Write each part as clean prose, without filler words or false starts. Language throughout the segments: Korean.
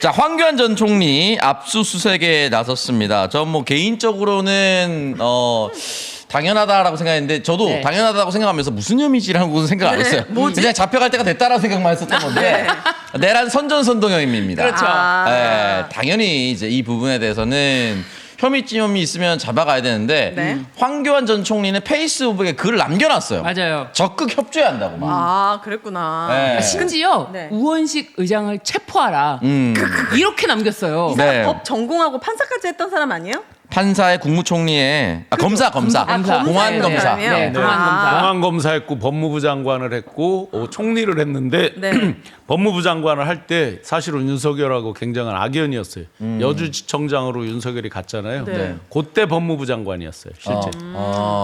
자, 황교안 전 총리 압수수색에 나섰습니다. 전 뭐 개인적으로는 당연하다라고 생각했는데 저도 네. 당연하다고 생각하면서 무슨 혐의지라고 생각 안 했어요. 뭐지? 그냥 잡혀갈 때가 됐다라고 생각만 했었던 건데 내란 선전선동 혐의입니다. 그렇죠. 당연히 이제 이 부분에 대해서는 혐의점이 있으면 잡아가야 되는데 네. 황교안 전 총리는 페이스북에 글을 남겨놨어요. 맞아요. 적극 협조해야 한다고 막. 아, 그랬구나. 네. 심지어 네. 우원식 의장을 체포하라. 이렇게 남겼어요. 네. 법 전공하고 판사까지 했던 사람 아니에요? 판사의 국무총리의 검사 검사. 공안 검사. 사람이에요? 네, 공안 검사. 공안 검사했고 법무부 장관을 했고 총리를 했는데 네. 법무부 장관을 할 때 사실은 윤석열하고 굉장한 악연이었어요. 여주지청장으로 윤석열이 갔잖아요. 네. 그때 법무부 장관이었어요, 실제.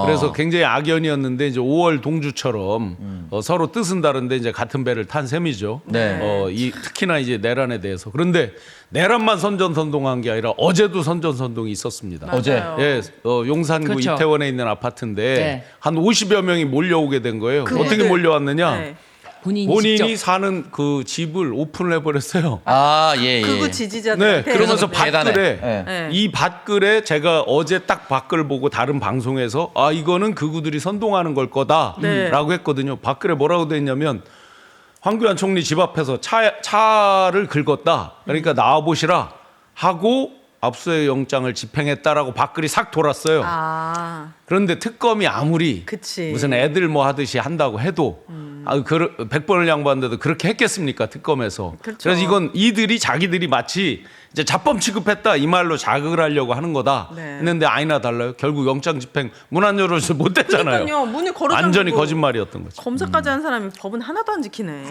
그래서 굉장히 악연이었는데 이제 5월 동주처럼 서로 뜻은 다른데 이제 같은 배를 탄 셈이죠. 네. 특히나 이제 내란에 대해서. 그런데 내란만 선전선동한 게 아니라 어제도 선전선동이 있었습니다. 어제. 맞아요. 예, 용산구 그렇죠. 이태원에 있는 아파트인데 네. 한 50여 명이 몰려오게 된 거예요. 어떻게 네. 몰려왔느냐? 네. 본인이 직접. 사는 그 집을 오픈을 해버렸어요. 예. 극우 네, 지지자들한테. 그러면서 계단에. 밭글에 네. 이 밭글에 제가 어제 딱 밭글 보고 다른 방송에서 이거는 극우들이 선동하는 걸 거다라고 네. 했거든요. 밭글에 뭐라고 돼 있냐면 황교안 총리 집 앞에서 차를 긁었다. 그러니까 나와 보시라 하고 압수수색 영장을 집행했다라고 밭글이 싹 돌았어요. 아, 그런데 특검이 아무리 그치. 무슨 애들 뭐 하듯이 한다고 해도 100번을 양보하는데도 그렇게 했겠습니까? 특검에서. 그렇죠. 그래서 이건 이들이 자기들이 마치 이제 자범 취급했다 이 말로 자극을 하려고 하는 거다 네. 했는데 아니나 달라요. 결국 영장 집행 문 안 열어서 못 됐잖아요. 그러니까요. 문이 걸어 완전히 잠그고 거짓말이었던 거죠. 검사까지 한 사람이 법은 하나도 안 지키네.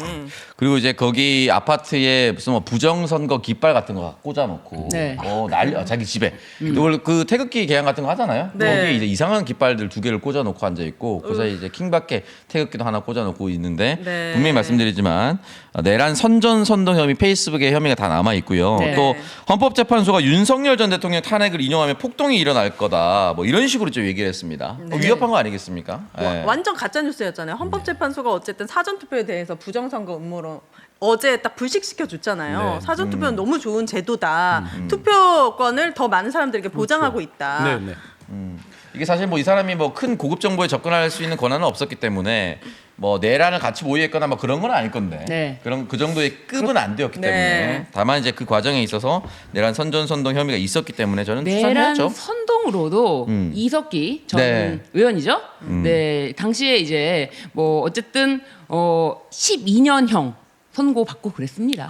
그리고 이제 거기 아파트에 무슨 뭐 부정선거 깃발 같은 거 꽂아놓고 네. 자기 집에 그 태극기 개양 같은 거 하잖아요. 네. 거기 이제 이상한 깃발들 2개를 꽂아놓고 앉아 있고 그 사이 이제 킹밖에 태극기도 하나 꽂아놓고 있는데 네. 분명히 말씀드리지만 내란 선전선동 혐의 페이스북에 혐의가 다 남아 있고요. 네. 또 헌법재판소가 윤석열 전 대통령 탄핵을 인용하면 폭동이 일어날 거다 뭐 이런 식으로 좀 얘기를 했습니다. 네. 위협한 거 아니겠습니까? 네. 완전 가짜 뉴스였잖아요. 헌법재판소가 어쨌든 사전 투표에 대해서 부정선거 음모로 어제 딱 불식시켜 줬잖아요. 네. 사전 투표는 너무 좋은 제도다. 투표권을 더 많은 사람들에게 보장하고 있다. 네, 네. 이게 사실 뭐 이 사람이 뭐 큰 고급 정보에 접근할 수 있는 권한은 없었기 때문에 뭐 내란을 같이 모의했거나 뭐 그런 건 아닐 건데 네. 그런 그 정도의 급은 안 되었기 네. 때문에 다만 이제 그 과정에 있어서 내란 선전선동 혐의가 있었기 때문에 저는 내란 추산해야죠. 선동으로도 이석기 전 네. 의원이죠. 네, 당시에 이제 뭐 어쨌든 12년형 선고 받고 그랬습니다.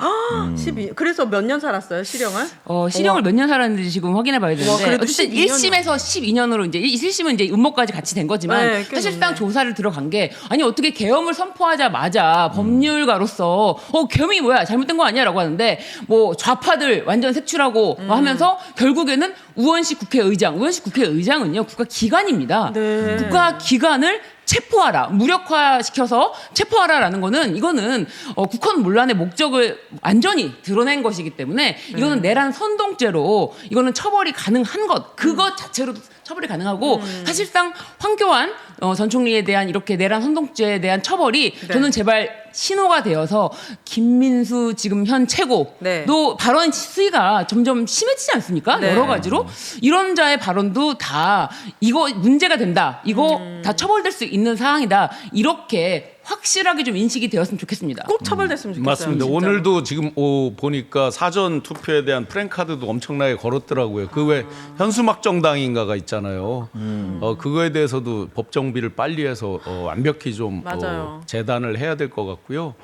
12. 그래서 몇 년 살았어요, 실형을? 실형을 몇 년 살았는지 지금 확인해 봐야 되는데 그래도 어쨌든 12 년이요. 1심에서 12년으로 이제 1심은 이제 음모까지 같이 된 거지만 네, 꽤 사실상 좋네. 조사를 들어간 게 아니 어떻게 계엄을 선포하자마자 법률가로서 계엄이 뭐야 잘못된 거 아니야라고 하는데 뭐 좌파들 완전 색출하고 하면서 결국에는 우원식 국회의장은요 국가 기관입니다. 네. 국가 기관을 체포하라, 무력화시켜서 체포하라라는 거는 이거는 국헌 문란의 목적을 완전히 드러낸 것이기 때문에 이거는 내란 선동죄로 이거는 처벌이 가능한 것 그것 자체로도 처벌이 가능하고 사실상 황교안 전 총리에 대한 이렇게 내란 선동죄에 대한 처벌이 저는 제발 신호가 되어서 김민수 지금 현 최고도 네. 발언 수위가 점점 심해지지 않습니까? 네. 여러 가지로 이런 자의 발언도 다 이거 문제가 된다. 이거 다 처벌될 수 있는 사항이다. 이렇게 확실하게 좀 인식이 되었으면 좋겠습니다. 꼭 처벌됐으면 좋겠어요. 맞습니다. 진짜로. 오늘도 지금 보니까 사전 투표에 대한 프랭카드도 엄청나게 걸었더라고요. 그 외 현수막 정당인가가 있잖아요. 그거에 대해서도 법 정비를 빨리 해서 완벽히 좀 맞아요. 재단을 해야 될 것 같고요.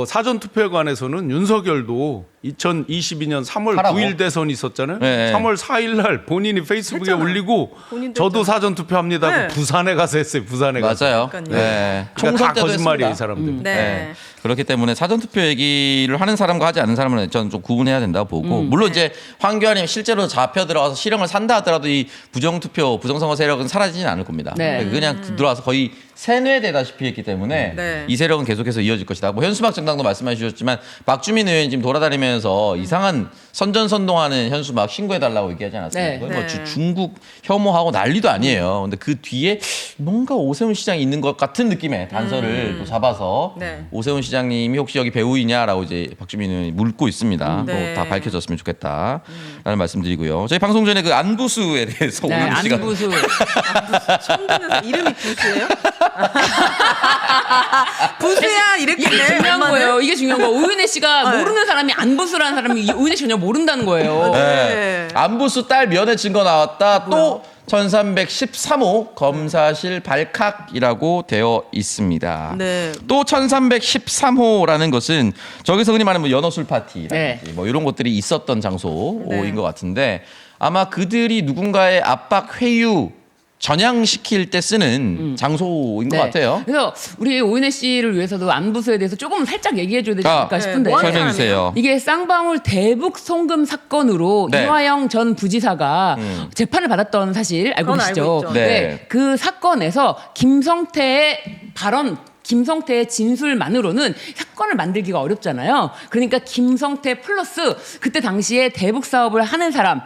사전 투표에 관해서는 윤석열도 2022년 3월 하라고? 9일 대선이 있었잖아요. 네. 3월 4일 날 본인이 페이스북에 했잖아요. 올리고 본인도 저도 했잖아요. 사전 투표합니다. 네. 부산에 가서 했어요. 부산에 가서. 맞아요. 그러니까요. 네. 그러니까 총선 다 때도 거짓말이에요, 이 했습니다. 사람들. 네. 그렇기 때문에 사전투표 얘기를 하는 사람과 하지 않는 사람은 저는 좀 구분해야 된다고 보고 물론 이제 황교안이 실제로 잡혀 들어가서 실형을 산다 하더라도 이 부정투표, 부정선거 세력은 사라지진 않을 겁니다. 네. 그냥 들어와서 거의 세뇌되다시피 했기 때문에 네. 이 세력은 계속해서 이어질 것이다. 뭐 현수막 정당도 말씀해 주셨지만 박주민 의원이 지금 돌아다니면서 되면서 이상한 선전선동하는 현수 막 신고해달라고 얘기하지 않았습니까? 네. 거의 뭐 네. 중국 혐오하고 난리도 아니에요. 근데 그 뒤에 뭔가 오세훈 시장이 있는 것 같은 느낌의 단서를 또 잡아서 네. 오세훈 시장님이 혹시 여기 배우이냐라고 이제 박주민 의원이 묻고 있습니다. 네. 또 다 밝혀졌으면 좋겠다라는 말씀드리고요. 저희 방송 전에 그 안부수에 대해서 네, 오세훈 씨가 안부수. 처음 듣는 사람 이름이 부수예요? 부수야 이게 이랬겠네. 중요한 엄마는. 거예요. 이게 중요한 거예요. 오윤혜 씨가 네. 모르는 사람이 안부수라는 사람이 오윤혜 씨 전혀 모른다는 거예요. 네. 안부수 딸 면회 증거 나왔다. 또 1313호 검사실 발칵이라고 되어 있습니다. 네. 또 1313호라는 것은 저기서 흔히 말하는 뭐 연어술 파티라든지 네. 뭐 이런 것들이 있었던 장소인 네. 것 같은데 아마 그들이 누군가의 압박 회유 전향시킬 때 쓰는 장소인 것 같아요. 그래서 우리 오윤혜 씨를 위해서도 안부수에 대해서 조금 살짝 얘기해 줘야 되지 않을까 아, 싶은데. 뭐 하는 설명해 주세요. 이게 쌍방울 대북 송금 사건으로 네. 이화영 전 부지사가 재판을 받았던 사실 알고 그건 계시죠? 알고 있죠. 네. 그 사건에서 김성태의 발언 김성태의 진술만으로는 사건을 만들기가 어렵잖아요. 그러니까 김성태 플러스 그때 당시에 대북 사업을 하는 사람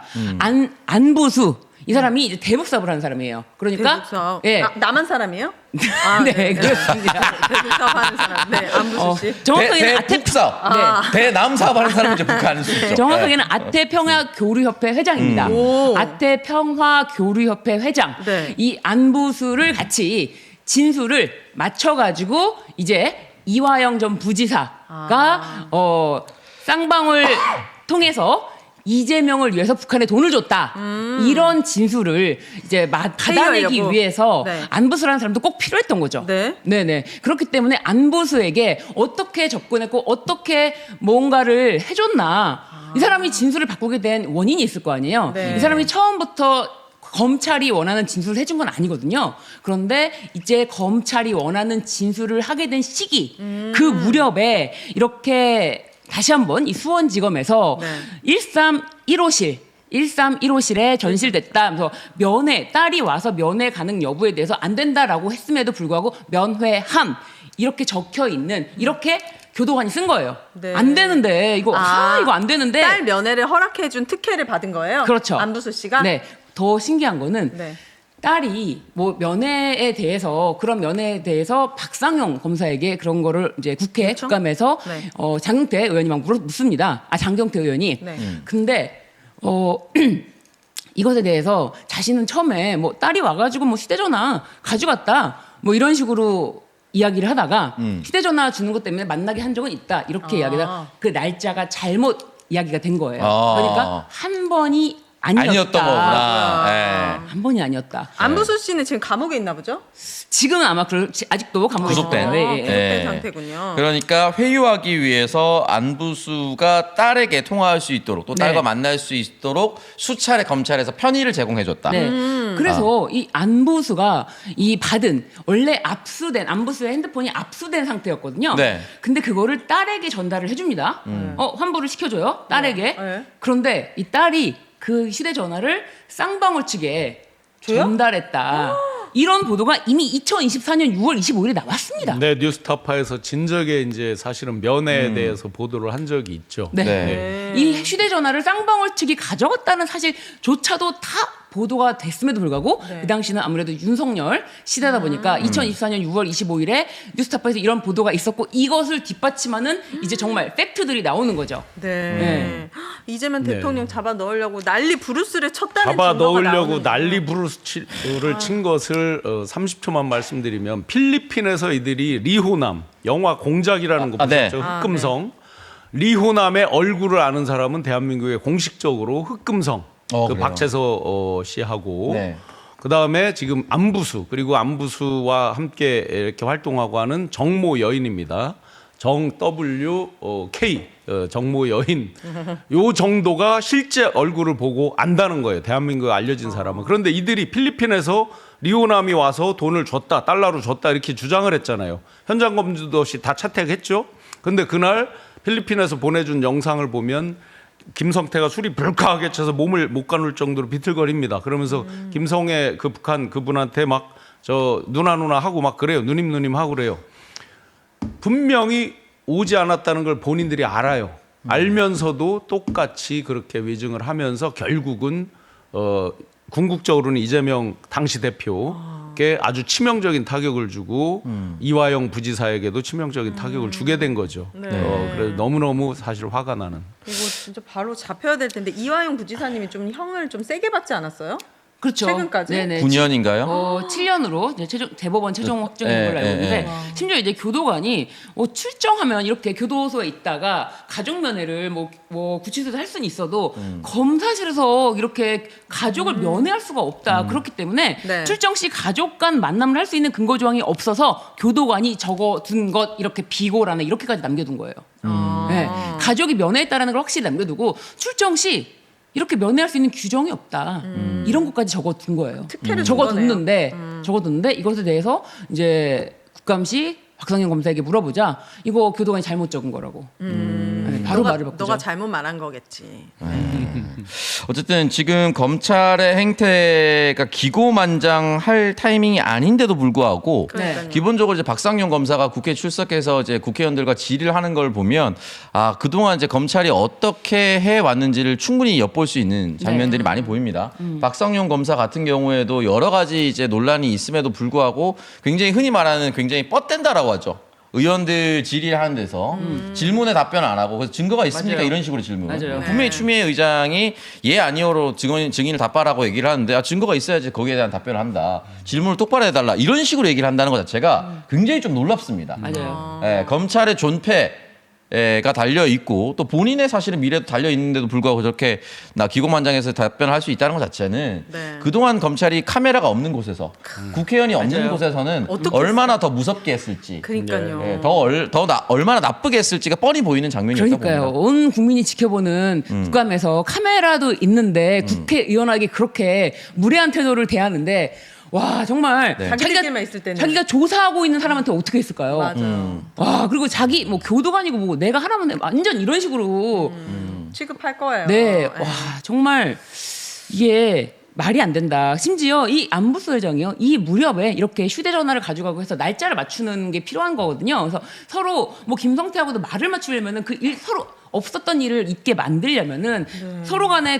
안부수 이 사람이 이제 대북 사업을 하는 사람이에요. 그러니까 대북사업. 예. 남한 사람이에요? 네, 그렇습니다. 대북사업 하는 사람. 네, 안부수 씨. 정확하게는 대북사업, 대남사업 하는 사람은 이제 북한일 수 있죠. 정확하게는 아태평화교류협회 회장입니다. 오. 아태평화교류협회 회장. 네. 이 안부수를 같이 진술을 맞춰가지고 이제 이화영 전 부지사가 쌍방울 통해서 이재명을 위해서 북한에 돈을 줬다. 이런 진술을 이제 받아내기 회유하려고. 위해서 네. 안부수라는 사람도 꼭 필요했던 거죠. 네. 네네. 그렇기 때문에 안부수에게 어떻게 접근했고 어떻게 뭔가를 해줬나. 이 사람이 진술을 바꾸게 된 원인이 있을 거 아니에요. 네. 이 사람이 처음부터 검찰이 원하는 진술을 해준 건 아니거든요. 그런데 이제 검찰이 원하는 진술을 하게 된 시기, 그 무렵에 이렇게 다시 한번 이 수원지검에서 네. 1315실에 전실됐다. 그래서 면회 딸이 와서 면회 가능 여부에 대해서 안 된다라고 했음에도 불구하고 면회함 이렇게 적혀 있는 이렇게 교도관이 쓴 거예요. 네. 안 되는데 이거 이거 안 되는데. 딸 면회를 허락해준 특혜를 받은 거예요? 그렇죠. 안부수 씨가? 네. 더 신기한 거는 네. 딸이 뭐 면회에 대해서 그런 면회에 대해서 박상용 검사에게 그런 거를 이제 국회 요청? 국감에서 네. 장경태 의원이 막 묻습니다. 장경태 의원이. 네. 근데 이것에 대해서 자신은 처음에 뭐 딸이 와가지고 뭐 휴대전화 가져갔다 뭐 이런 식으로 이야기를 하다가 휴대전화 주는 것 때문에 만나게 한 적은 있다 이렇게 이야기하다 그 날짜가 잘못 이야기가 된 거예요. 그러니까 한 번이 아니었던 거구나. 예. 한 번이 아니었다. 안부수 씨는 지금 감옥에 있나 보죠? 지금은 아마 아직도 감옥에 구속된. 있어요. 예, 예. 구속된 예. 상태군요. 그러니까 회유하기 위해서 안부수가 딸에게 통화할 수 있도록 또 딸과 네. 만날 수 있도록 수차례 검찰에서 편의를 제공해줬다. 네. 그래서 이 안부수가 이 받은 원래 압수된 안부수의 핸드폰이 압수된 상태였거든요. 네. 근데 그거를 딸에게 전달을 해줍니다. 환불을 시켜줘요. 딸에게. 네. 그런데 이 딸이 그 휴대전화를 쌍방울 측에 줘요? 전달했다. 이런 보도가 이미 2024년 6월 25일에 나왔습니다. 네, 뉴스타파에서 진작에 이제 사실은 면회에 대해서 보도를 한 적이 있죠. 네. 네. 이 휴대전화를 쌍방울 측이 가져갔다는 사실조차도 다 보도가 됐음에도 불구하고 네. 그 당시는 아무래도 윤석열 시대다 보니까 2024년 6월 25일에 뉴스타파에서 이런 보도가 있었고 이것을 뒷받침하는 이제 정말 팩트들이 나오는 거죠. 네. 이재명 네. 대통령 잡아 넣으려고 난리 부르스를 쳤다는 잡아 증거가 넣으려고 나오는군요. 난리 부르스를 친 것을 30초만 말씀드리면 필리핀에서 이들이 리호남 영화 공작이라는 거 네. 보셨죠? 흑금성 리호남의 얼굴을 아는 사람은 대한민국에 공식적으로 흑금성 그 그래요? 박채서 씨하고 네. 그 다음에 지금 안부수 그리고 안부수와 함께 이렇게 활동하고 하는 정모 여인입니다. 정 W K 정모 여인 요 정도가 실제 얼굴을 보고 안다는 거예요. 대한민국에 알려진 사람은. 그런데 이들이 필리핀에서 리오남이 와서 돈을 줬다 달러로 줬다 이렇게 주장을 했잖아요. 현장 검증도 없이 다 채택했죠. 근데 그날 필리핀에서 보내준 영상을 보면 김성태가 술이 불쾌하게 쳐서 몸을 못 가눌 정도로 비틀거립니다. 그러면서 김성애 그 북한 그분한테 막 저 누나 하고 막 그래요. 누님 하고 그래요. 분명히 오지 않았다는 걸 본인들이 알아요. 알면서도 똑같이 그렇게 위증을 하면서 결국은 궁극적으로는 이재명 당시 대표께 아주 치명적인 타격을 주고 이화영 부지사에게도 치명적인 타격을 주게 된 거죠. 네. 그래서 너무너무 사실 화가 나는. 이거 진짜 바로 잡혀야 될 텐데 이화영 부지사님이 좀 형을 좀 세게 받지 않았어요? 그렇죠. 최근까지? 네네. 9년인가요? 7년으로 이제 대법원 최종 확정인 네, 걸로 알고 있는데 네, 심지어 이제 교도관이 출정하면 이렇게 교도소에 있다가 가족 면회를 뭐 구치소에서 할 수는 있어도 검사실에서 이렇게 가족을 면회할 수가 없다. 그렇기 때문에 네. 출정 시 가족 간 만남을 할 수 있는 근거 조항이 없어서 교도관이 적어둔 것 이렇게 비고란에 이렇게까지 남겨둔 거예요. 네. 가족이 면회했다라는 걸 확실히 남겨두고 출정 시 이렇게 면회할 수 있는 규정이 없다. 이런 것까지 적어둔 거예요. 특혜를 준 적어뒀는데 이것에 대해서 이제 국감시 박상현 검사에게 물어보자. 이거 교도관이 잘못 적은 거라고. 네, 바로 말을 바꾸죠. 너가 잘못 말한 거겠지. 어쨌든 지금 검찰의 행태가 기고만장할 타이밍이 아닌데도 불구하고 그러니까요. 기본적으로 이제 박상용 검사가 국회 출석해서 이제 국회의원들과 질의를 하는 걸 보면 그동안 이제 검찰이 어떻게 해 왔는지를 충분히 엿볼 수 있는 장면들이 많이 보입니다. 박상용 검사 같은 경우에도 여러 가지 이제 논란이 있음에도 불구하고 굉장히 흔히 말하는 굉장히 뻗댄다라고 하죠. 의원들 질의를 하는 데서 질문에 답변 안 하고 그래서 증거가 있습니까? 맞아요. 이런 식으로 질문. 맞아요. 분명히 추미애 의장이 예 아니오로 증인을 답하라고 얘기를 하는데 증거가 있어야지 거기에 대한 답변을 한다. 질문을 똑바로 해달라. 이런 식으로 얘기를 한다는 것 자체가 굉장히 좀 놀랍습니다. 맞아요. 예, 검찰의 존폐가 달려 있고 또 본인의 사실은 미래도 달려 있는데도 불구하고 저렇게 기고만장해서 답변을 할 수 있다는 것 자체는 네. 그동안 검찰이 카메라가 없는 곳에서 국회의원이 없는 맞아요. 곳에서는 어떻게 얼마나 더 무섭게 했을지 그러니까요. 예, 얼마나 나쁘게 했을지가 뻔히 보이는 장면이었다 그러니까요. 봅니다. 온 국민이 지켜보는 국감에서 카메라도 있는데 국회의원에게 그렇게 무례한 태도를 대하는데 와 정말 네. 자기들끼리만 있을 때는. 자기가 조사하고 있는 사람한테 어떻게 했을까요? 맞아요. 와 그리고 자기 뭐 교도관이고 뭐 내가 하라면 완전 이런 식으로 취급할 거예요. 네, 와 정말 이게 말이 안 된다. 심지어 이 안부수 회장이요, 이 무렵에 이렇게 휴대전화를 가져가고 해서 날짜를 맞추는 게 필요한 거거든요. 그래서 서로 뭐 김성태하고도 말을 맞추려면은 서로 없었던 일을 있게 만들려면은 서로 간에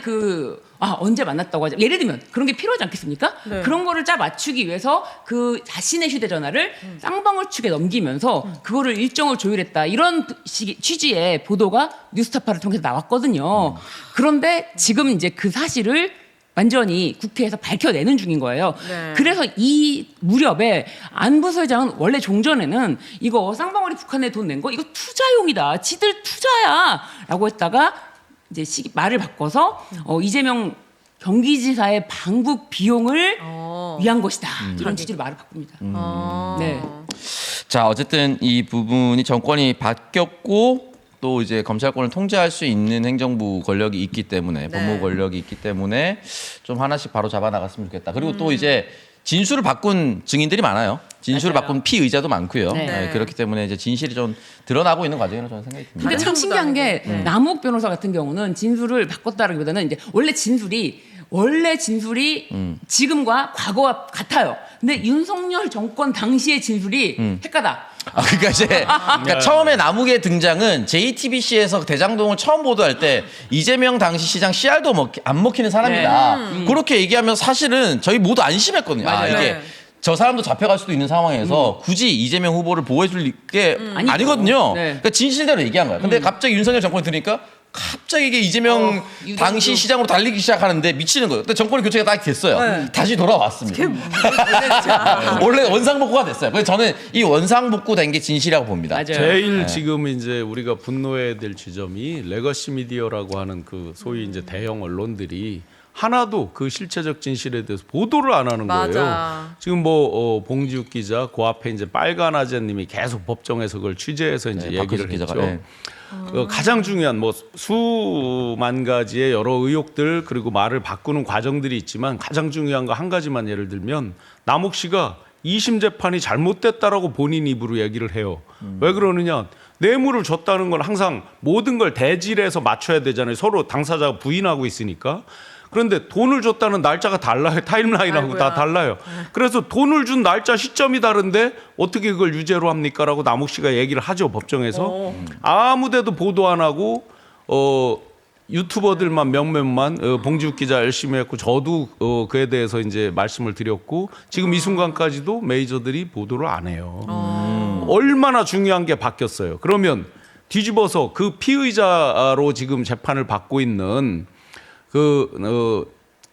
언제 만났다고 하죠. 예를 들면 그런 게 필요하지 않겠습니까? 네. 그런 거를 짜 맞추기 위해서 그 자신의 휴대전화를 쌍방울 측에 넘기면서 그거를 일정을 조율했다. 이런 취지의 보도가 뉴스타파를 통해서 나왔거든요. 그런데 지금 이제 그 사실을 완전히 국회에서 밝혀내는 중인 거예요. 네. 그래서 이 무렵에 안부수 회장은 원래 종전에는 이거 쌍방울이 북한에 돈 낸 거 이거 투자용이다. 지들 투자야. 라고 했다가 이제 말을 바꿔서 이재명 경기지사의 방북 비용을 위한 것이다. 이런 취지로 말을 바꿉니다. 네. 자 어쨌든 이 부분이 정권이 바뀌었고 또 이제 검찰권을 통제할 수 있는 행정부 권력이 있기 때문에 법무부 권력이 있기 때문에 좀 하나씩 바로 잡아 나갔으면 좋겠다. 그리고 또 이제 진술을 바꾼 증인들이 많아요. 진술을 맞아요. 바꾼 피의자도 많고요. 네. 네, 그렇기 때문에 이제 진실이 좀 드러나고 있는 과정이라고 저는 생각이 듭니다. 근데 참 신기한 게 남욱 변호사 같은 경우는 진술을 바꿨다라기보다는 이제 원래 진술이 지금과 과거와 같아요. 근데 윤석열 정권 당시의 진술이 헷가다. 그러니까 이제 그러니까 처음에 남욱의 등장은 JTBC에서 대장동을 처음 보도할 때 이재명 당시 시장 씨알도 안 먹히는 사람이다. 그렇게 얘기하면 사실은 저희 모두 안심했거든요. 맞아요. 이게 네. 저 사람도 잡혀갈 수도 있는 상황에서 굳이 이재명 후보를 보호해줄 게 아니거든요. 네. 그러니까 진실대로 얘기한 거예요. 근데 갑자기 윤석열 정권이 들으니까 갑자기 이게 이재명 당시 시장으로 달리기 시작하는데 미치는 거예요. 근데 정권의 교체가 딱 됐어요. 네. 다시 돌아왔습니다. 원래 원상복구가 됐어요. 그래서 저는 이 원상복구된 게 진실이라고 봅니다. 맞아요. 제일 지금 이제 우리가 분노해야 될 지점이 레거시 미디어라고 하는 그 소위 이제 대형 언론들이 하나도 그 실체적 진실에 대해서 보도를 안 하는 거예요. 맞아. 지금 봉지욱 기자 그 앞에 이제 빨간 아재님이 계속 법정에서 그걸 취재해서 이제 얘기를 박효숙 했죠. 기자가, 네. 가장 중요한 뭐 수만 가지의 여러 의혹들 그리고 말을 바꾸는 과정들이 있지만 가장 중요한 거 한 가지만 예를 들면 남욱 씨가 2심 재판이 잘못됐다라고 본인 입으로 얘기를 해요. 왜 그러느냐? 뇌물을 줬다는 건 항상 모든 걸 대질해서 맞춰야 되잖아요. 서로 당사자가 부인하고 있으니까. 그런데 돈을 줬다는 날짜가 달라요. 타임라인하고 아이고야. 다 달라요. 그래서 돈을 준 날짜 시점이 다른데 어떻게 그걸 유죄로 합니까? 라고 남욱 씨가 얘기를 하죠. 법정에서. 아무 데도 보도 안 하고 유튜버들만 몇몇만 봉지욱 기자 열심히 했고 저도 그에 대해서 이제 말씀을 드렸고 지금 이 순간까지도 메이저들이 보도를 안 해요. 얼마나 중요한 게 바뀌었어요. 그러면 뒤집어서 그 피의자로 지금 재판을 받고 있는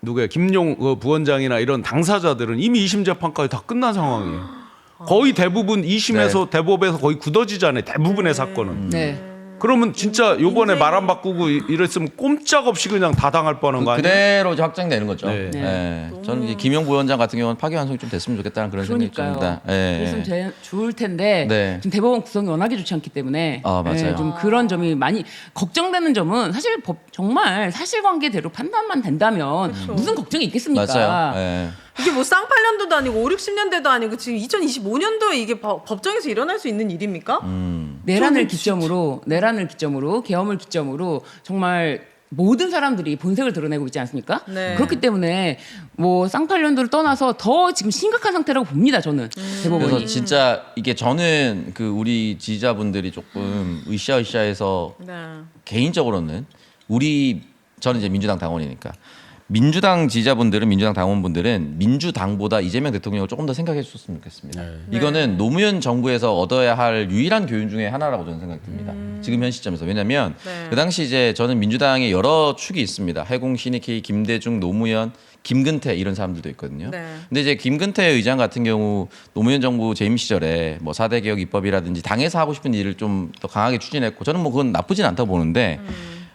누구야 김용 부원장이나 이런 당사자들은 이미 2심 재판까지 다 끝난 상황이에요. 거의 대부분 2심에서 대법에서 거의 굳어지잖아요. 대부분의 사건은. 네. 그러면 진짜 요번에 말 안 바꾸고 이랬으면 꼼짝없이 그냥 다 당할 뻔한 거 아니에요? 그대로 이제 확장되는 거죠. 네. 예. 저는 이제 김용 부원장 같은 경우는 파기환송이 좀 됐으면 좋겠다는 그런 생각이 그러니까요. 듭니다. 예. 그랬으면 좋을 텐데 네. 지금 대법원 구성이 워낙에 좋지 않기 때문에 아, 맞아요. 좀 그런 점이 많이 걱정되는 점은 사실 정말 사실관계대로 판단만 된다면 무슨 걱정이 있겠습니까? 맞아요. 예. 이게 뭐 쌍팔년도도 아니고 5, 60년대도 아니고 지금 2025년도에 이게 법정에서 일어날 수 있는 일입니까? 내란을 기점으로 계엄을 기점으로 정말 모든 사람들이 본색을 드러내고 있지 않습니까? 네. 그렇기 때문에 뭐 쌍팔년도를 떠나서 더 지금 심각한 상태라고 봅니다. 저는 대법원이. 그래서 진짜 이게 저는 그 우리 지지자분들이 조금 으쌰으쌰해서 네. 개인적으로는 저는 이제 민주당 당원이니까 민주당 지지자분들은 민주당 당원분들은 민주당보다 이재명 대통령을 조금 더 생각해 주셨으면 좋겠습니다. 이거는 노무현 정부에서 얻어야 할 유일한 교훈 중에 하나라고 저는 생각이 듭니다. 지금 현 시점에서. 왜냐하면 네. 그 당시 이제 저는 민주당에 여러 축이 있습니다. 해공, 신익희, 김대중, 노무현, 김근태 이런 사람들도 있거든요. 네. 근데 이제 김근태 의장 같은 경우 노무현 정부 재임 시절에 뭐 4대 개혁 입법이라든지 당에서 하고 싶은 일을 좀 더 강하게 추진했고 저는 뭐 그건 나쁘진 않다고 보는데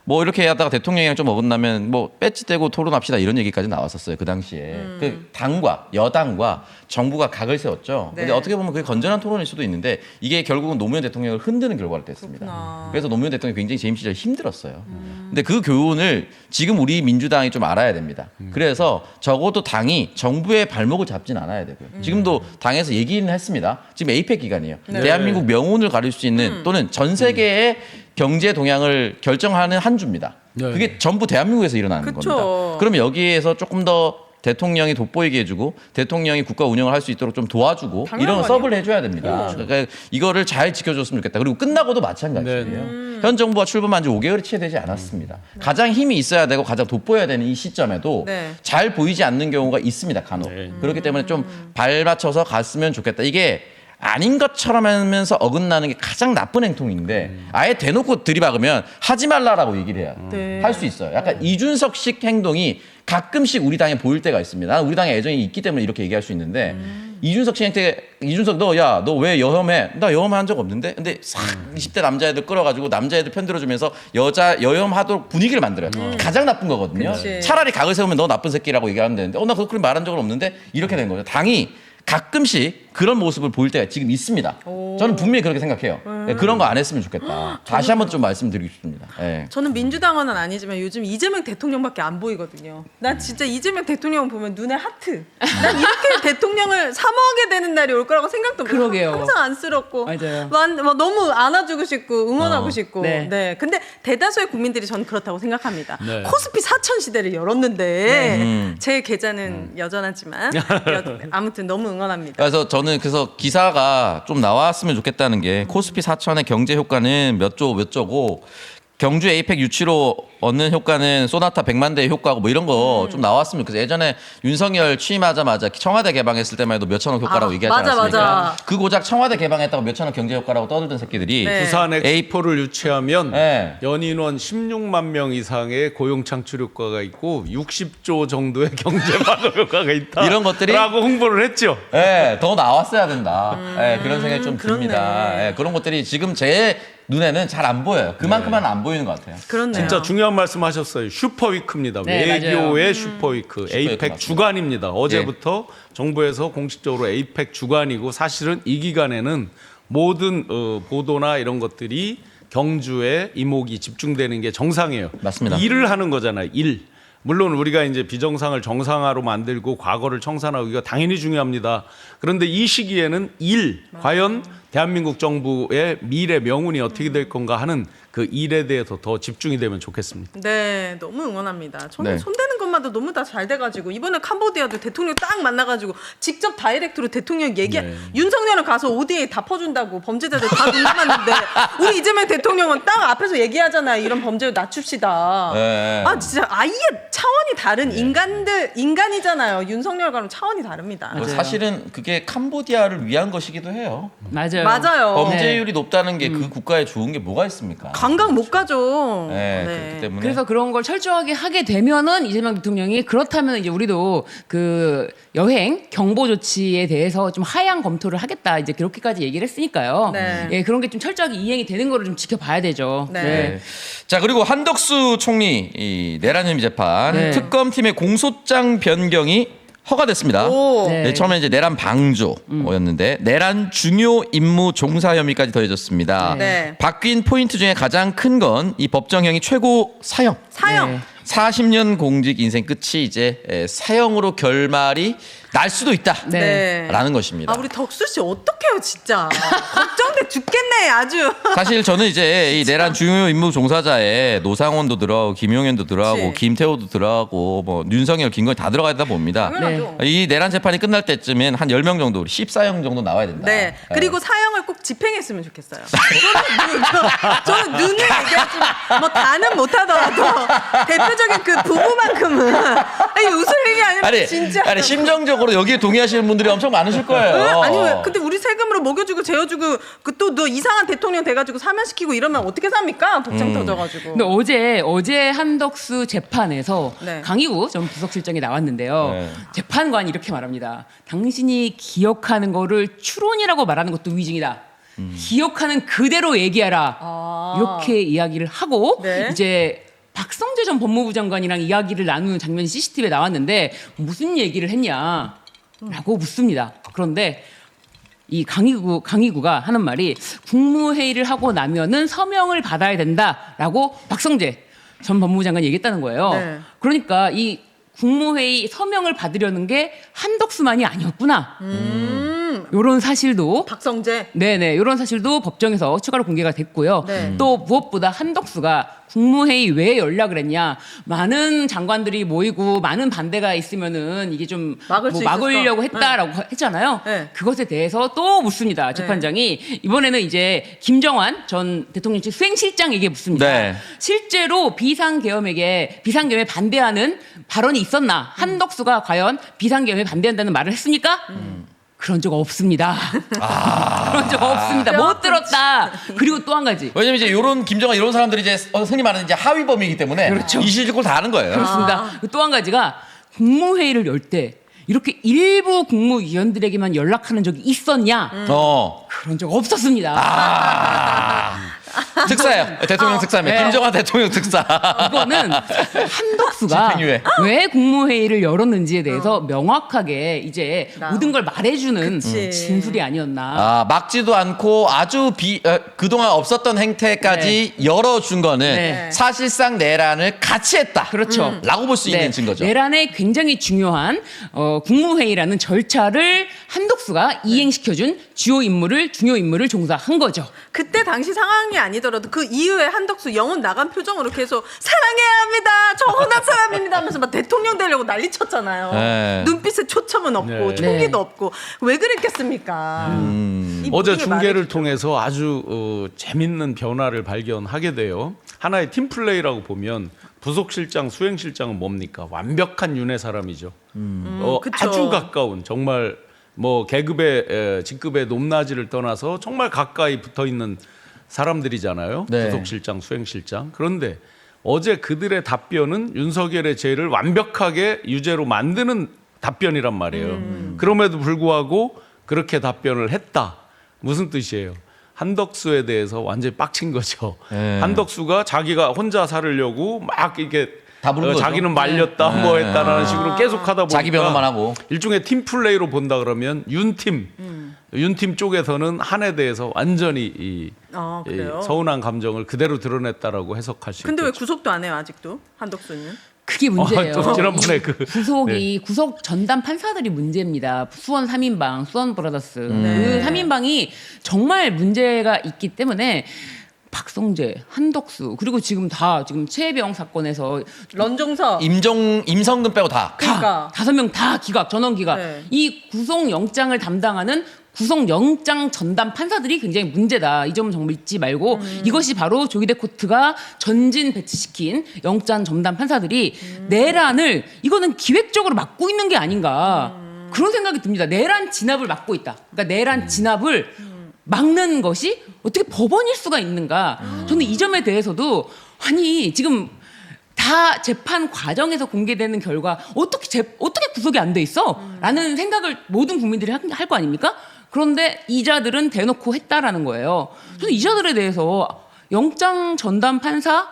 뭐 이렇게 하다가 대통령이랑 좀 어긋나면 뭐 배지 떼고 토론합시다 이런 얘기까지 나왔었어요 그 당시에. 그 당과 여당과 정부가 각을 세웠죠. 근데 네. 어떻게 보면 그게 건전한 토론일 수도 있는데 이게 결국은 노무현 대통령을 흔드는 결과를 냈습니다. 그렇구나. 그래서 노무현 대통령이 굉장히 재임 시절 힘들었어요. 근데 그 교훈을 지금 우리 민주당이 좀 알아야 됩니다. 그래서 적어도 당이 정부의 발목을 잡진 않아야 되고요. 지금도 당에서 얘기는 했습니다. 지금 에이펙 기간이에요. 네. 대한민국 명운을 가릴 수 있는 또는 전 세계의 경제 동향을 결정하는 한 주입니다. 네. 그게 전부 대한민국에서 일어나는 그쵸. 겁니다. 그럼 여기에서 조금 더 대통령이 돋보이게 해주고 대통령이 국가 운영을 할 수 있도록 좀 도와주고 당연한 이런 거 서브를 해줘야 됩니다. 그러니까 이거를 잘 지켜줬으면 좋겠다. 그리고 끝나고도 마찬가지예요. 네. 현 정부가 출범한 지 5개월이 채 되지 않았습니다. 가장 힘이 있어야 되고 가장 돋보여야 되는 이 시점에도 네. 잘 보이지 않는 경우가 있습니다. 간혹. 네. 그렇기 때문에 좀 발맞춰서 갔으면 좋겠다. 이게 아닌 것처럼 하면서 어긋나는 게 가장 나쁜 행동인데 아예 대놓고 들이박으면 하지 말라라고 얘기를 해야 네. 할 수 있어요. 약간 이준석식 행동이 가끔씩 우리 당에 보일 때가 있습니다. 나는 우리 당에 애정이 있기 때문에 이렇게 얘기할 수 있는데 이준석 너 왜 여혐해? 나 여혐한 적 없는데. 근데 싹 20대 남자애들 끌어가지고 남자애들 편들어주면서 여혐하도록 분위기를 만들어요. 가장 나쁜 거거든요. 그치. 차라리 각을 세우면 너 나쁜 새끼라고 얘기하면 되는데 나 그렇게 말한 적은 없는데 이렇게 된 거죠. 당이 가끔씩 그런 모습을 보일 때가 지금 있습니다. 저는 분명히 그렇게 생각해요. 네, 그런 거 안 했으면 좋겠다. 다시 한번 좀 말씀드리고 싶습니다. 네. 저는 민주당원은 아니지만 요즘 이재명 대통령밖에 안 보이거든요. 난 진짜 이재명 대통령 보면 눈에 하트. 난 이렇게 대통령을 사모하게 되는 날이 올 거라고 생각도 못. 그러게요. 항상 안쓰럽고. 맞아요. 막 너무 안아주고 싶고 응원하고 싶고. 네. 네. 근데 대다수의 국민들이 저는 그렇다고 생각합니다. 네. 코스피 사천 시대를 열었는데 제 계좌는 여전하지만 아무튼 너무 응원합니다. 그래서 저는 기사가 좀 나왔으면 좋겠다는 게 코스피 4천의 경제 효과는 몇 조고 경주 에이펙 유치로 얻는 효과는 소나타 100만 대의 효과고 뭐 이런 거 좀 나왔으면 좋겠어요. 예전에 윤석열 취임하자마자 청와대 개방했을 때만 해도 몇천억 효과라고 얘기하지 맞아, 않았습니까? 맞아. 그 고작 청와대 개방했다고 몇천억 경제 효과라고 떠들던 새끼들이 네. 부산 엑스포를 유치하면 네. 연인원 16만 명 이상의 고용 창출 효과가 있고 60조 정도의 경제 반응 효과가 있다. 이런 것들이- 라고 홍보를 했죠. 네, 더 나왔어야 된다. 네, 그런 생각이 좀 그렇네. 듭니다. 네, 그런 것들이 지금 제 눈에는 잘 안 보여요. 그만큼은 안 보이는 것 같아요. 그렇네요. 진짜 중요한 말씀하셨어요. 슈퍼위크입니다. 네, 외교의 슈퍼위크, 에이펙 맞습니다. 주간입니다. 어제부터 정부에서 공식적으로 에이펙 주간이고 사실은 이 기간에는 모든 보도나 이런 것들이 경주에 이목이 집중되는 게 정상이에요. 맞습니다. 일을 하는 거잖아요. 일. 물론 우리가 이제 비정상을 정상화로 만들고 과거를 청산하기가 당연히 중요합니다. 그런데 이 시기에는 과연 대한민국 정부의 미래 명운이 어떻게 될 건가 하는 그 그 일에 대해서 더 집중이 되면 좋겠습니다. 네, 너무 응원합니다. 네. 손대는 것마다 너무 다 잘 돼가지고 이번에 캄보디아도 대통령 딱 만나가지고 직접 다이렉트로 대통령 윤석열은 가서 ODA 다 퍼준다고 범죄자들 다 눈 감았는데 우리 이재명 대통령은 딱 앞에서 얘기하잖아요. 이런 범죄를 낮춥시다. 네. 아 진짜 아예 차원이 다른 인간이잖아요. 윤석열과는 차원이 다릅니다. 뭐 사실은 그게 캄보디아를 위한 것이기도 해요. 맞아요. 맞아요. 범죄율이 높다는 게 그 국가에 좋은 게 뭐가 있습니까? 관광 못 가죠. 네, 그렇기 때문에. 그래서 그런 걸 철저하게 하게 되면은 이재명 대통령이 그렇다면 이제 우리도 그 여행 경보 조치에 대해서 좀 하향 검토를 하겠다 이제 그렇게까지 얘기를 했으니까요. 네. 예, 그런 게 좀 철저하게 이행이 되는 거를 좀 지켜봐야 되죠. 네. 네. 자 그리고 한덕수 총리 이 내란 혐의 재판 네. 특검팀의 공소장 변경이 허가됐습니다. 오. 네. 네, 처음에 이제 내란 방조였는데 내란 중요 임무 종사 혐의까지 더해졌습니다. 네. 바뀐 포인트 중에 가장 큰 건 이 법정형이 최고 사형. 사형. 네. 40년 공직 인생 끝이 이제 사형으로 결말이 날 수도 있다. 네. 라는 것입니다. 아 우리 덕수 씨 어떡해요 진짜. 걱정돼 죽겠네 아주. 사실 저는 이제 이 내란 중요 임무 종사자에 노상원도 들어가고 김용현도 들어가고 그치. 김태호도 들어가고 뭐 윤석열, 김건희 다 들어가다 봅니다. 당연하죠. 이 내란 재판이 끝날 때쯤엔 한 10명 정도, 14형 정도 나와야 된다. 네. 그리고 사형을 꼭 집행했으면 좋겠어요. 저는 눈을 얘기하지만 뭐 다는 못하더라도 대표적인 그 부부만큼은 아니 웃을 일이 아니라 아니, 진짜. 아니 심정적으로 여기에 동의하시는 분들이 엄청 많으실 거예요. 아니 왜 근데 우리 세금으로 먹여주고 재워주고 그 또 너 이상한 대통령 돼가지고 사면시키고 이러면 어떻게 삽니까? 복장 터져가지고. 근데 어제 한덕수 재판에서 네. 강희구 전 부석실장이 나왔는데요. 네. 재판관이 이렇게 말합니다. 당신이 기억하는 거를 추론이라고 말하는 것도 위증이다. 기억하는 그대로 얘기하라. 아. 이렇게 이야기를 하고 네. 이제 박성재 전 법무부 장관이랑 이야기를 나누는 장면이 CCTV에 나왔는데 무슨 얘기를 했냐라고 묻습니다. 그런데 이 강희구가 하는 말이 국무회의를 하고 나면은 서명을 받아야 된다라고 박성재 전 법무부 장관이 얘기했다는 거예요. 네. 그러니까 이 국무회의 서명을 받으려는 게 한덕수만이 아니었구나. 요런 사실도 박성재. 네네 이런 사실도 법정에서 추가로 공개가 됐고요. 네. 또 무엇보다 한덕수가 국무회의 왜 연락을 했냐? 많은 장관들이 모이고 많은 반대가 있으면은 이게 좀 막을 수 막으려고 있었어. 했다라고 했잖아요. 네. 그것에 대해서 또 묻습니다. 재판장이 이번에는 이제 김정환 전 대통령 측 수행실장에게 묻습니다. 네. 실제로 비상계엄에 반대하는 발언이 있었나? 한덕수가 과연 비상계엄에 반대한다는 말을 했습니까? 그런 적 없습니다. 그런 적 없습니다. 못 들었다. 그리고 또 한 가지. 왜냐면 이제 이런 김정은 이런 사람들이 이제 흔히 말하는 이제 하위범이기 때문에 그렇죠. 이실직고를 다 하는 거예요. 그렇습니다. 또 한 가지가 국무회의를 열 때 이렇게 일부 국무위원들에게만 연락하는 적이 있었냐? 그런 적 없었습니다. 특사예요. 대통령 특사면 네. 김정한 대통령 특사. 이거는 한덕수가 집행유예. 왜 국무회의를 열었는지에 대해서 명확하게 이제 나. 모든 걸 말해주는 그치. 진술이 아니었나. 아, 막지도 않고 아주 그동안 없었던 행태까지 열어준 거는 네. 사실상 내란을 같이 했다. 그렇죠. 라고 볼 수 있는 네, 증거죠. 내란의 굉장히 중요한 국무회의라는 절차를 한덕수가 이행시켜준 중요 인물을 종사한 거죠. 그때 당시 상황이 아니더라도 그 이후에 한덕수 영혼 나간 표정으로 계속 사랑해야 합니다. 저 혼합 사람입니다 하면서 막 대통령 되려고 난리 쳤잖아요. 네. 눈빛에 초점은 없고 네. 총기도 네. 없고 왜 그랬겠습니까? 이 어제 모든 게 중계를 말해주죠. 통해서 아주 재밌는 변화를 발견하게 돼요. 하나의 팀플레이라고 보면 부속실장, 수행실장은 뭡니까? 완벽한 윤회 사람이죠. 그쵸. 아주 가까운 정말 뭐 계급의 직급의 높낮이를 떠나서 정말 가까이 붙어 있는 사람들이잖아요. 네. 부속실장, 수행실장. 그런데 어제 그들의 답변은 윤석열의 죄를 완벽하게 유죄로 만드는 답변이란 말이에요. 그럼에도 불구하고 그렇게 답변을 했다. 무슨 뜻이에요? 한덕수에 대해서 완전히 빡친 거죠. 네. 한덕수가 자기가 혼자 살으려고 막 이렇게 다 부른 거죠. 자기는 말렸다 뭐 했다라는 식으로 계속 하다 보니까 자기 변호만 하고. 일종의 팀 플레이로 본다 그러면 윤팀 쪽에서는 한에 대해서 완전히 이 그래요? 서운한 감정을 그대로 드러냈다라고 해석할 수 근데 왜 있겠죠. 구속도 안 해요 아직도 한덕수는? 그게 문제예요. 또 지난번에 그 구속 전담 판사들이 문제입니다. 수원 3인방, 수원 브라더스. 네. 그 3인방이 정말 문제가 있기 때문에 박성재, 한덕수 그리고 지금 최혜병 사건에서 런종석. 임성근 빼고 다. 그러니까. 5명 다 기각, 전원 기각. 네. 이 구속영장을 담당하는 구속영장 전담 판사들이 굉장히 문제다. 이 점은 정말 잊지 말고 이것이 바로 조기대 코트가 전진 배치시킨 영장 전담 판사들이 내란을 이거는 기획적으로 막고 있는 게 아닌가 그런 생각이 듭니다. 내란 진압을 막고 있다. 그러니까 내란 진압을 막는 것이 어떻게 법원일 수가 있는가? 저는 이 점에 대해서도 아니 지금 다 재판 과정에서 공개되는 결과 어떻게 구속이 안 돼 있어? 라는 생각을 모든 국민들이 할 거 아닙니까? 그런데 이자들은 대놓고 했다라는 거예요. 저는 이자들에 대해서 영장 전담 판사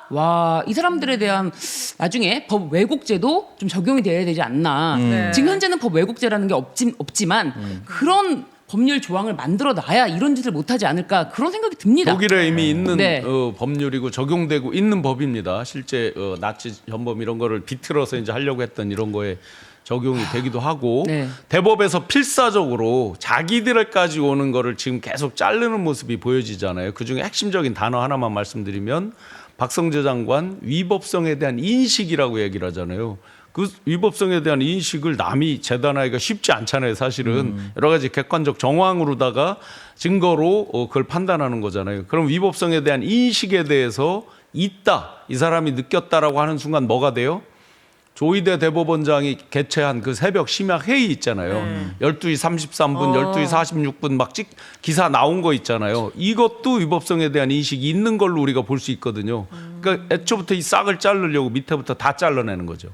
이 사람들에 대한 나중에 법 왜곡죄도 좀 적용이 돼야 되지 않나. 네. 지금 현재는 법 왜곡죄라는 게 없지만 그런 법률 조항을 만들어 놔야 이런 짓을 못하지 않을까 그런 생각이 듭니다. 독일에 이미 있는 네. 법률이고 적용되고 있는 법입니다. 실제 나치 전범 이런 거를 비틀어서 이제 하려고 했던 이런 거에 적용이 되기도 하고 네. 대법에서 필사적으로 자기들까지 오는 거를 지금 계속 자르는 모습이 보여지잖아요. 그중에 핵심적인 단어 하나만 말씀드리면 박성재 장관 위법성에 대한 인식이라고 얘기를 하잖아요. 그 위법성에 대한 인식을 남이 재단하기가 쉽지 않잖아요. 사실은 여러 가지 객관적 정황으로다가 증거로 그걸 판단하는 거잖아요. 그럼 위법성에 대한 인식에 대해서 있다. 이 사람이 느꼈다라고 하는 순간 뭐가 돼요? 조희대 대법원장이 개최한 그 새벽 심야 회의 있잖아요. 12시 33분, 12시 46분 막 기사 나온 거 있잖아요. 이것도 위법성에 대한 인식이 있는 걸로 우리가 볼 수 있거든요. 그러니까 애초부터 이 싹을 자르려고 밑에부터 다 잘라내는 거죠.